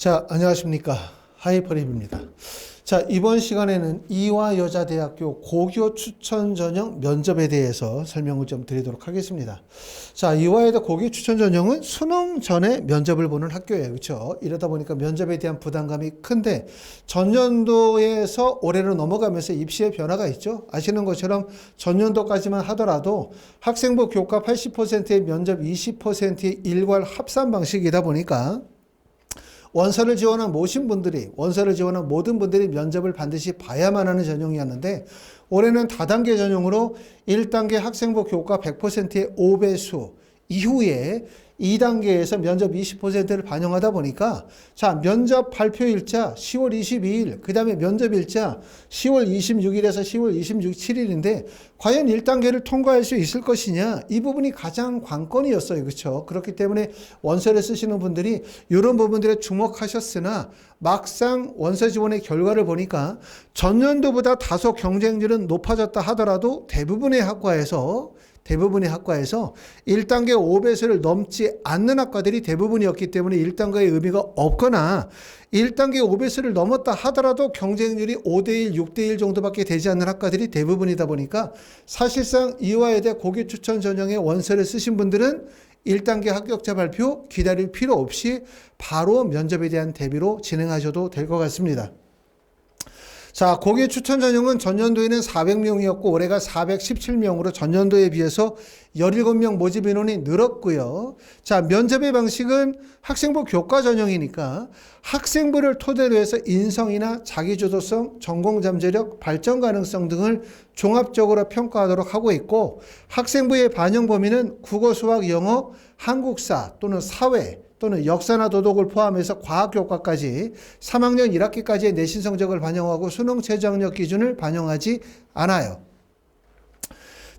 자, 안녕하십니까. 하이퍼립입니다. 자, 이번 시간에는 이화여자대학교 고교 추천 전형 면접에 대해서 설명을 좀 드리도록 하겠습니다. 자, 이화여대 고교 추천 전형은 수능 전에 면접을 보는 학교예요. 그렇죠? 이러다 보니까 면접에 대한 부담감이 큰데 전년도에서 올해로 넘어가면서 입시에 변화가 있죠. 아시는 것처럼 전년도까지만 하더라도 학생부 교과 80%의 면접 20%의 일괄 합산 방식이다 보니까 원서를 지원한 모든 분들이 면접을 반드시 봐야만 하는 전형이었는데 올해는 다단계 전형으로 1단계 학생부 교과 100%의 5배수 이후에 2단계에서 면접 20%를 반영하다 보니까 자, 면접 발표 일자 10월 22일, 그 다음에 면접 일자 10월 26일에서 10월 27일인데 과연 1단계를 통과할 수 있을 것이냐, 이 부분이 가장 관건이었어요. 그렇죠? 그렇기 때문에 원서를 쓰시는 분들이 이런 부분들에 주목하셨으나 막상 원서 지원의 결과를 보니까 전년도보다 다소 경쟁률은 높아졌다 하더라도 대부분의 학과에서 1단계 5배수를 넘지 않는 학과들이 대부분이었기 때문에 1단계의 의미가 없거나 1단계 5배수를 넘었다 하더라도 경쟁률이 5대1, 6대1 정도밖에 되지 않는 학과들이 대부분이다 보니까 사실상 이화여대 고교 추천 전형의 원서를 쓰신 분들은 1단계 합격자 발표 기다릴 필요 없이 바로 면접에 대한 대비로 진행하셔도 될 것 같습니다. 자, 고교 추천 전형은 전년도에는 400명이었고 올해가 417명으로 전년도에 비해서 17명 모집 인원이 늘었고요. 자, 면접의 방식은 학생부 교과 전형이니까 학생부를 토대로 해서 인성이나 자기주도성, 전공 잠재력, 발전 가능성 등을 종합적으로 평가하도록 하고 있고 학생부의 반영 범위는 국어, 수학, 영어, 한국사 또는 사회 또는 역사나 도덕을 포함해서 과학교과까지 3학년 1학기까지의 내신 성적을 반영하고 수능 최저학력 기준을 반영하지 않아요.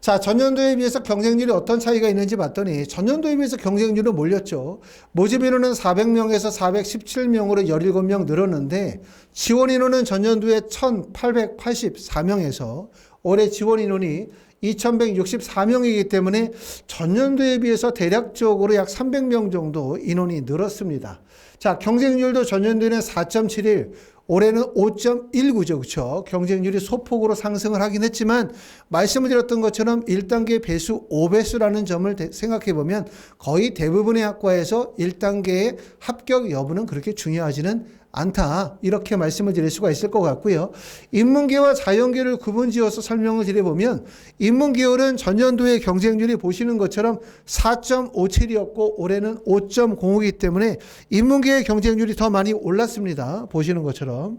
자, 전년도에 비해서 경쟁률이 어떤 차이가 있는지 봤더니 전년도에 비해서 경쟁률은 몰렸죠. 모집 인원은 400명에서 417명으로 17명 늘었는데 지원 인원은 전년도에 1884명에서 올해 지원 인원이 2164명이기 때문에 전년도에 비해서 대략적으로 약 300명 정도 인원이 늘었습니다. 자, 경쟁률도 전년도에는 4.71, 올해는 5.19죠. 그렇죠? 경쟁률이 소폭으로 상승을 하긴 했지만 말씀을 드렸던 것처럼 1단계 배수 5배수라는 점을 생각해 보면 거의 대부분의 학과에서 1단계의 합격 여부는 그렇게 중요하지는 않다, 이렇게 말씀을 드릴 수가 있을 것 같고요. 인문계와 자연계를 구분지어서 설명을 드려보면 인문계열은 전년도의 경쟁률이 보시는 것처럼 4.57이었고 올해는 5.05이기 때문에 인문계의 경쟁률이 더 많이 올랐습니다. 보시는 것처럼.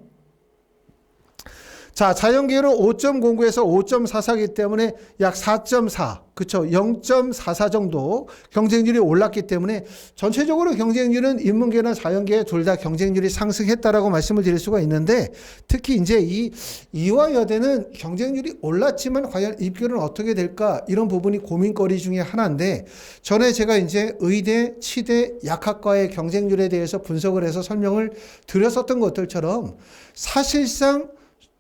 자, 자연계열은 5.09에서 5.44이기 때문에 약 4.4, 그쵸? 0.44 정도 경쟁률이 올랐기 때문에 전체적으로 경쟁률은 인문계나 자연계 둘 다 경쟁률이 상승했다라고 말씀을 드릴 수가 있는데 특히 이제 이 이화여대는 경쟁률이 올랐지만 과연 입결은 어떻게 될까? 이런 부분이 고민거리 중에 하나인데 전에 제가 이제 의대, 치대, 약학과의 경쟁률에 대해서 분석을 해서 설명을 드렸었던 것들처럼 사실상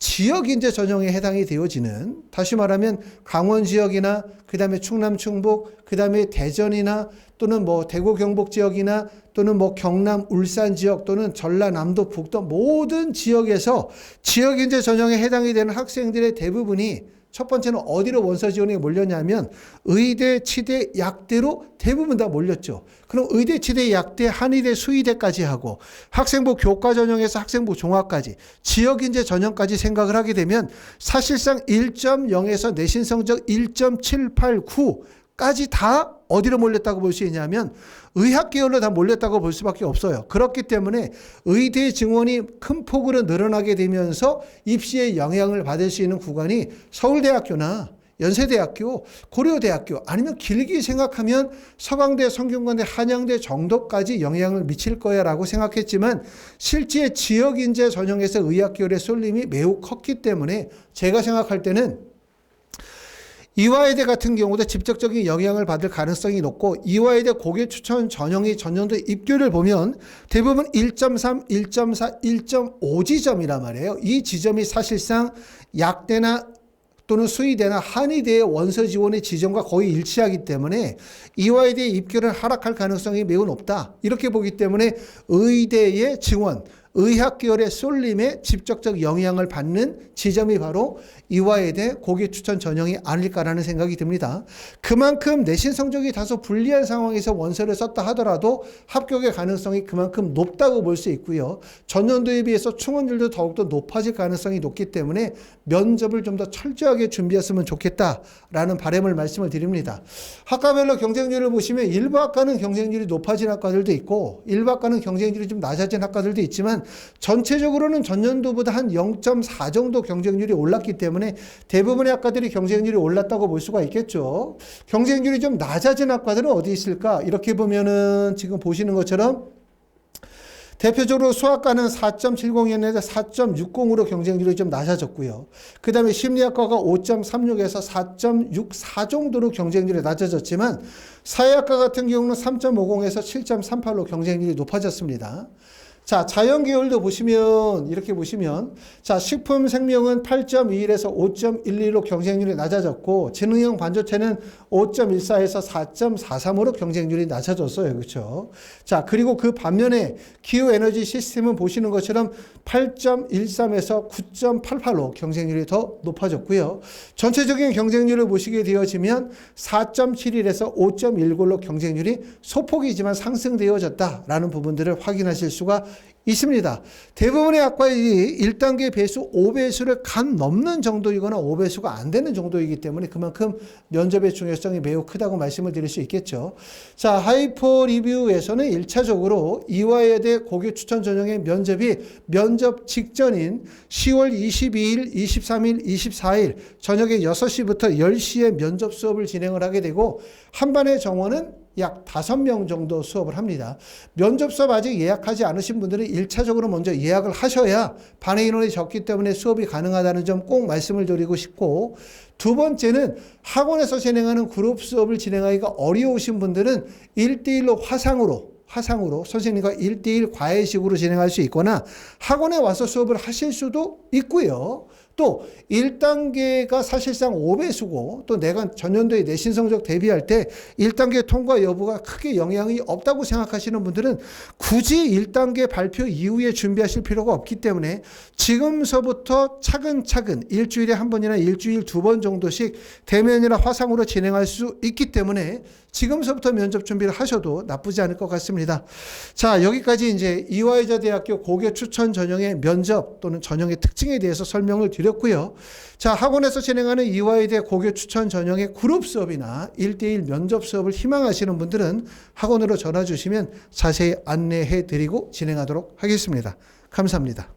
지역인재 전형에 해당이 되어지는, 다시 말하면 강원 지역이나 그 다음에 충남 충북, 그 다음에 대전이나 또는 뭐 대구 경북 지역이나 또는 뭐 경남 울산 지역 또는 전라남도 북도 모든 지역에서 지역인재 전형에 해당이 되는 학생들의 대부분이 첫 번째는 어디로 원서 지원이 몰렸냐면 의대, 치대, 약대로 대부분 다 몰렸죠. 그럼 의대, 치대, 약대, 한의대, 수의대까지 하고 학생부 교과 전형에서 학생부 종합까지 지역인재 전형까지 생각을 하게 되면 사실상 1.0에서 내신 성적 1.789까지 다 어디로 몰렸다고 볼 수 있냐면 의학 계열로 다 몰렸다고 볼 수밖에 없어요. 그렇기 때문에 의대 증원이 큰 폭으로 늘어나게 되면서 입시에 영향을 받을 수 있는 구간이 서울대학교나 연세대학교, 고려대학교 아니면 길게 생각하면 서강대, 성균관대, 한양대 정도까지 영향을 미칠 거야 라고 생각했지만 실제 지역인재 전형에서 의학 계열의 쏠림이 매우 컸기 때문에 제가 생각할 때는 이화여대 같은 경우도 직접적인 영향을 받을 가능성이 높고 이화여대 고교 추천 전형이 전년도 입결을 보면 대부분 1.3, 1.4, 1.5 지점이란 말이에요. 이 지점이 사실상 약대나 또는 수의대나 한의대의 원서 지원의 지정과 거의 일치하기 때문에 이화여대의 입결은 하락할 가능성이 매우 높다. 이렇게 보기 때문에 의대의 증원, 의학계열의 쏠림에 직접적 영향을 받는 지점이 바로 이화여대 고교 추천 전형이 아닐까라는 생각이 듭니다. 그만큼 내신 성적이 다소 불리한 상황에서 원서를 썼다 하더라도 합격의 가능성이 그만큼 높다고 볼 수 있고요. 전년도에 비해서 충원율도 더욱더 높아질 가능성이 높기 때문에 면접을 좀 더 철저하게 준비했으면 좋겠다라는 바람을 말씀을 드립니다. 학과별로 경쟁률을 보시면 일부 학과는 경쟁률이 높아진 학과들도 있고 일부 학과는 경쟁률이 좀 낮아진 학과들도 있지만 전체적으로는 전년도보다 한 0.4 정도 경쟁률이 올랐기 때문에 대부분의 학과들이 경쟁률이 올랐다고 볼 수가 있겠죠. 경쟁률이 좀 낮아진 학과들은 어디 있을까? 이렇게 보면은 지금 보시는 것처럼 대표적으로 수학과는 4.70이었는데 4.60으로 경쟁률이 좀 낮아졌고요. 그 다음에 심리학과가 5.36에서 4.64 정도로 경쟁률이 낮아졌지만 사회학과 같은 경우는 3.50에서 7.38로 경쟁률이 높아졌습니다. 자, 자연계열도 보시면 이렇게 보시면 자, 식품생명은 8.21에서 5.12로 경쟁률이 낮아졌고 지능형 반도체는 5.14에서 4.43으로 경쟁률이 낮아졌어요. 그렇죠? 자, 그리고 그 반면에 기후에너지 시스템은 보시는 것처럼 8.13에서 9.88로 경쟁률이 더 높아졌고요. 전체적인 경쟁률을 보시게 되어지면 4.71에서 5.19로 경쟁률이 소폭이지만 상승되어졌다라는 부분들을 확인하실 수가 있습니다. 대부분의 학과들이 1단계 배수 5배수를 간 넘는 정도이거나 5배수가 안 되는 정도이기 때문에 그만큼 면접의 중요성이 매우 크다고 말씀을 드릴 수 있겠죠. 자, 하이퍼 리뷰에서는 1차적으로 이화여대 고교 추천 전형의 면접이 면접 직전인 10월 22일, 23일, 24일 저녁에 6시부터 10시에 면접 수업을 진행을 하게 되고 한 반의 정원은 약 5명 정도 수업을 합니다. 면접 수업 아직 예약하지 않으신 분들은 1차적으로 먼저 예약을 하셔야 반의 인원이 적기 때문에 수업이 가능하다는 점 꼭 말씀을 드리고 싶고, 두 번째는 학원에서 진행하는 그룹 수업을 진행하기가 어려우신 분들은 1대1로 화상으로 선생님과 1대1 과외식으로 진행할 수 있거나 학원에 와서 수업을 하실 수도 있고요. 또 1단계가 사실상 5배수고 또 내가 전년도에 내신 성적 대비할 때 1단계 통과 여부가 크게 영향이 없다고 생각하시는 분들은 굳이 1단계 발표 이후에 준비하실 필요가 없기 때문에 지금서부터 차근차근 일주일에 한 번이나 일주일 2번 정도씩 대면이나 화상으로 진행할 수 있기 때문에 지금서부터 면접 준비를 하셔도 나쁘지 않을 것 같습니다. 자, 여기까지 이제 이화여자대학교 고교 추천 전형의 면접 또는 전형의 특징에 대해서 설명을 드렸고요. 자, 학원에서 진행하는 이화여대 고교 추천 전형의 그룹 수업이나 1대1 면접 수업을 희망하시는 분들은 학원으로 전화 주시면 자세히 안내해 드리고 진행하도록 하겠습니다. 감사합니다.